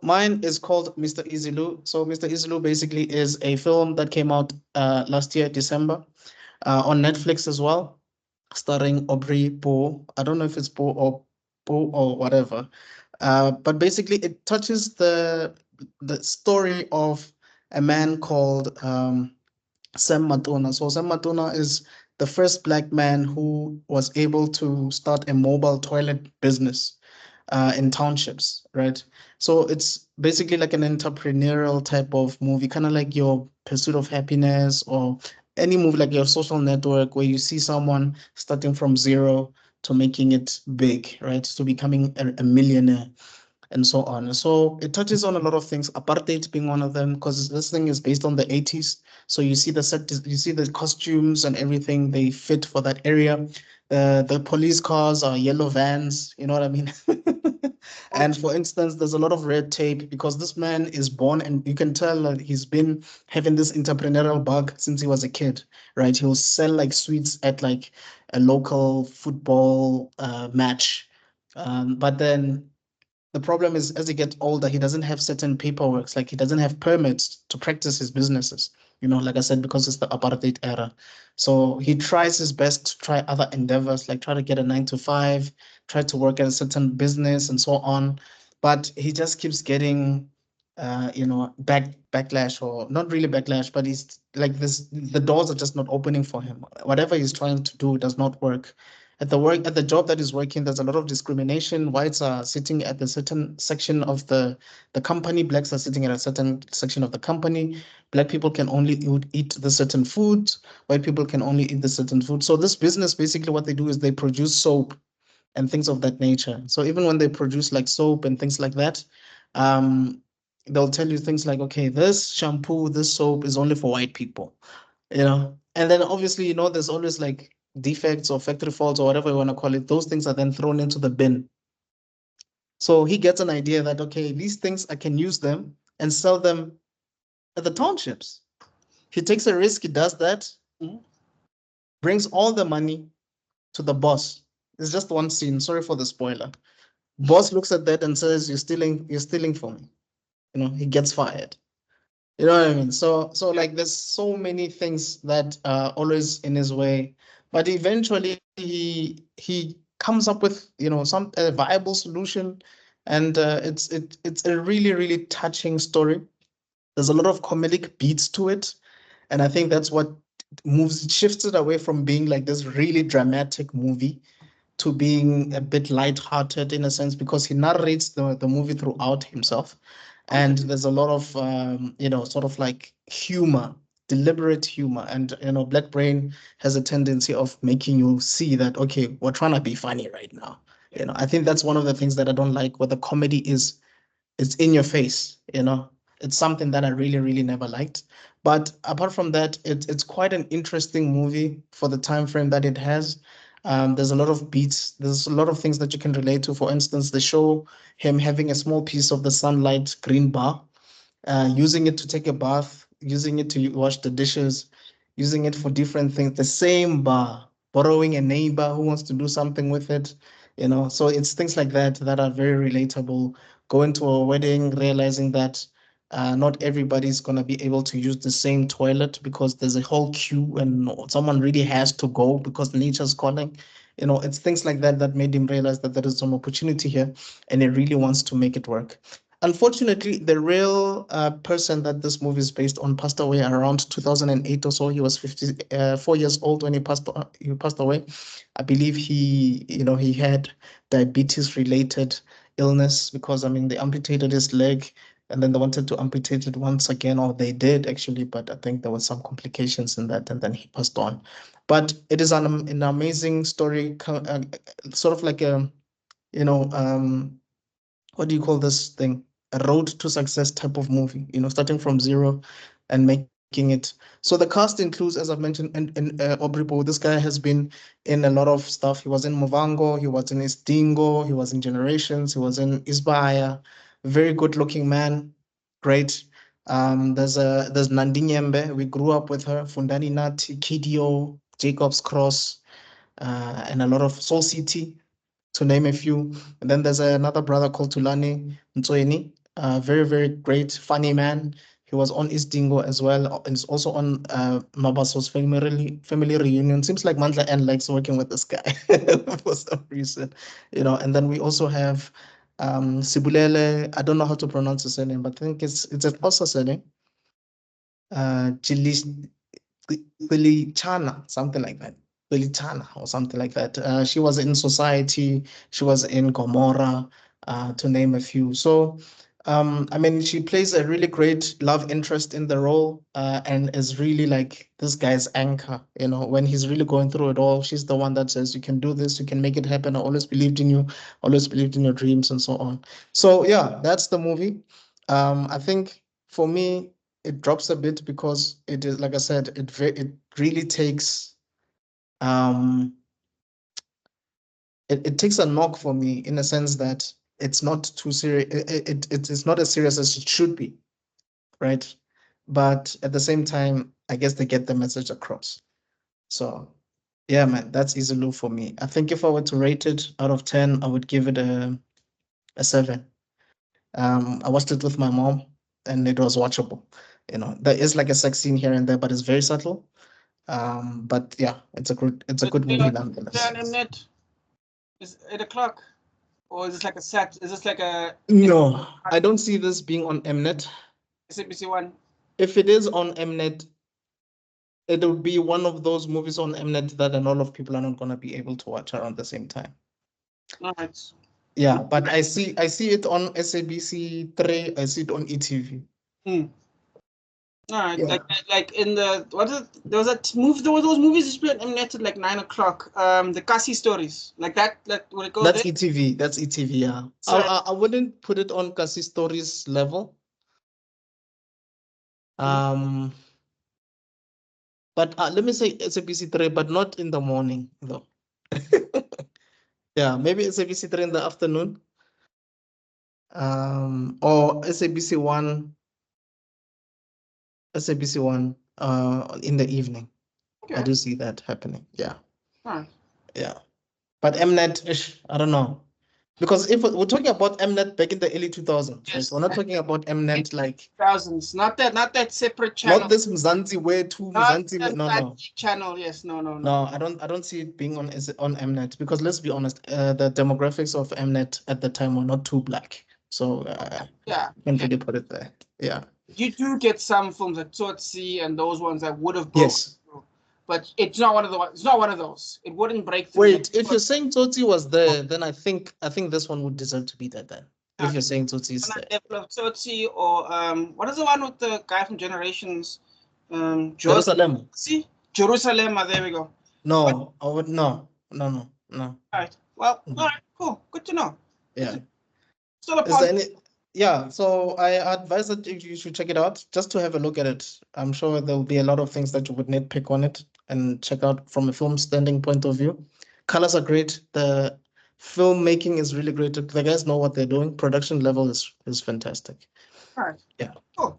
mine is called Mr. Izilu. So Mr. Izilu basically is a film that came out last year, December, on Netflix as well, starring Aubrey Bo. I don't know if it's Bo or whatever. But basically it touches the story of a man called Sam Matona. So Sam Matona is the first black man who was able to start a mobile toilet business in townships, right? So it's basically like an entrepreneurial type of movie, kind of like your Pursuit of Happiness or any movie like your Social Network, where you see someone starting from zero to making it big, right? To becoming a millionaire and so on. So it touches on a lot of things, apartheid being one of them, because this thing is based on the 80s. So you see the set, you see the costumes and everything, they fit for that area. The police cars are yellow vans, you know what I mean? And for instance, there's a lot of red tape because this man is born and you can tell that he's been having this entrepreneurial bug since he was a kid, right? He'll sell like sweets at like a local football match. But then the problem is, as he gets older, he doesn't have certain paperwork, like he doesn't have permits to practice his businesses. Like I said, because it's the apartheid era. So he tries his best to try other endeavors, like try to get a 9 to 5, try to work at a certain business and so on. But he just keeps getting, backlash, or not really backlash, but he's like this, the doors are just not opening for him. Whatever he's trying to do does not work. At the job that he's working, there's a lot of discrimination. Whites are sitting at a certain section of the company, blacks are sitting at a certain section of the company. Black people can only eat the certain food, white people can only eat the certain food. So this business, basically what they do is they produce soap and things of that nature. So even when they produce like soap and things like that, um, they'll tell you things like, okay, this shampoo, this soap is only for white people, And then obviously, there's always like defects or factory faults or whatever you want to call it. Those things are then thrown into the bin. So he gets an idea that, okay, these things, I can use them and sell them at the townships. He takes a risk, he does that, brings all the money to the boss. It's just one scene. Sorry for the spoiler. Boss looks at that and says, you're stealing from me. He gets fired. You know what I mean? So like there's so many things that are always in his way, but eventually he comes up with some viable solution, and it's a really really touching story. There's a lot of comedic beats to it, and I think that's what shifts it away from being like this really dramatic movie to being a bit light-hearted in a sense, because he narrates the movie throughout himself. And there's a lot of sort of like humor, deliberate humor. And Black Brain has a tendency of making you see that, okay, we're trying to be funny right now. I think that's one of the things that I don't like, where the comedy is it's in your face. It's something that I really really never liked. But apart from that, it's quite an interesting movie for the time frame that it has. There's a lot of beats, there's a lot of things that you can relate to. For instance, they show him having a small piece of the sunlight green bar, using it to take a bath, using it to wash the dishes, using it for different things. The same bar, borrowing a neighbor who wants to do something with it. So it's things like that that are very relatable. Going to a wedding, realizing that not everybody's going to be able to use the same toilet because there's a whole queue and someone really has to go because nature's calling. It's things like that that made him realize that there is some opportunity here, and he really wants to make it work. Unfortunately, the real person that this movie is based on passed away around 2008 or so. He was 54 years old when he passed away. I believe he had diabetes related illness, because I mean they amputated his leg and then they wanted to amputate it once again, or they did actually, but I think there was some complications in that, and then he passed on. But it is an amazing story, sort of like a you know what do you call this thing? A road to success type of movie, starting from zero and making it. So the cast includes, as I've mentioned, and Aubrey Bo. This guy has been in a lot of stuff. He was in Movango, he was in Istingo, he was in Generations, he was in Isbaya. Very good looking man, great. There's Nandinyembe. We grew up with her, Fundani Nati, Kidio, Jacob's Cross, and a lot of Soul City, to name a few. And then there's another brother called Tulani Mtsweni. Very, very great, funny man. He was on Isdingo as well, and is also on Mabaso's family reunion. Seems like Mandla N likes working with this guy for some reason, you know. And then we also have Sibulele. I don't know how to pronounce his surname, but I think it's an also surname. Chana, something like that. Chana or something like that. She was in Society, she was in Gomorrah, to name a few. So, I mean, she plays a really great love interest in the role, and is really like this guy's anchor. You know, when he's really going through it all, she's the one that says, "You can do this, you can make it happen. I always believed in you, always believed in your dreams," and so on. So, yeah, that's the movie. I think for me, it drops a bit because it is, like I said, it really takes it takes a knock for me in a sense that it's not too serious. It's not as serious as it should be, right? But at the same time, I guess they get the message across. So yeah, man, that's Izulu for me. I think if I were to rate it out of 10, I would give it a 7. I watched it with my mom and it was watchable. You know, there is like a sex scene here and there, but it's very subtle. But yeah, it's a good movie nonetheless. Mnet is 8 o'clock, or is this like a set? Is this like a No, I don't see this being on Mnet. SABC One? If it is on Mnet, it will be one of those movies on Mnet that a lot of people are not gonna be able to watch around the same time. All right. Yeah, but I see it on SABC 3. I see it on ETV. All right, Yeah. like in the what is it? There was that movie. There were those movies that played on Mnet at like 9 o'clock. The Kasi stories, like that. Like would it go That's there? ETV. That's ETV. Yeah. So, I wouldn't put it on Kasi Stories level. But let me say SABC 3, but not in the morning though. Yeah, maybe SABC 3 in the afternoon. Or SABC 1. SABC 1 in the evening. okay. I do see that happening. Yeah. All right. Yeah. But Mnet, I don't know. Because if we're talking about Mnet back in the early 2000s, Yes. right? We're not talking about Mnet like Thousands, not that separate channel. not this Mzansi way to Mzansi. No. Channel, yes, no. No, I don't see it being on Mnet because let's be honest, the demographics of Mnet at the time were not too black. So yeah, can't really put it there. Yeah. You do get some films like Tsotsi and those ones that would have broken through, but it's not one of the. It's not one of those. It wouldn't break through. Wait, if you're saying Tsotsi was there, then I think this one would deserve to be there then. If you're saying Tsotsi is there. Level of Tsotsi or what is the one with the guy from Generations? Jerusalem. See, Jerusalem. There we go. No, I would no. All right. Well, all right, cool. Good to know. Yeah. Still a Is there any? Yeah, so I advise that you should check it out just to have a look at it. I'm sure there will be a lot of things that you would nitpick on it and check out from a film standing point of view. Colors are great. The filmmaking is really great. The guys know what they're doing. Production level is fantastic. All right. Yeah. Cool.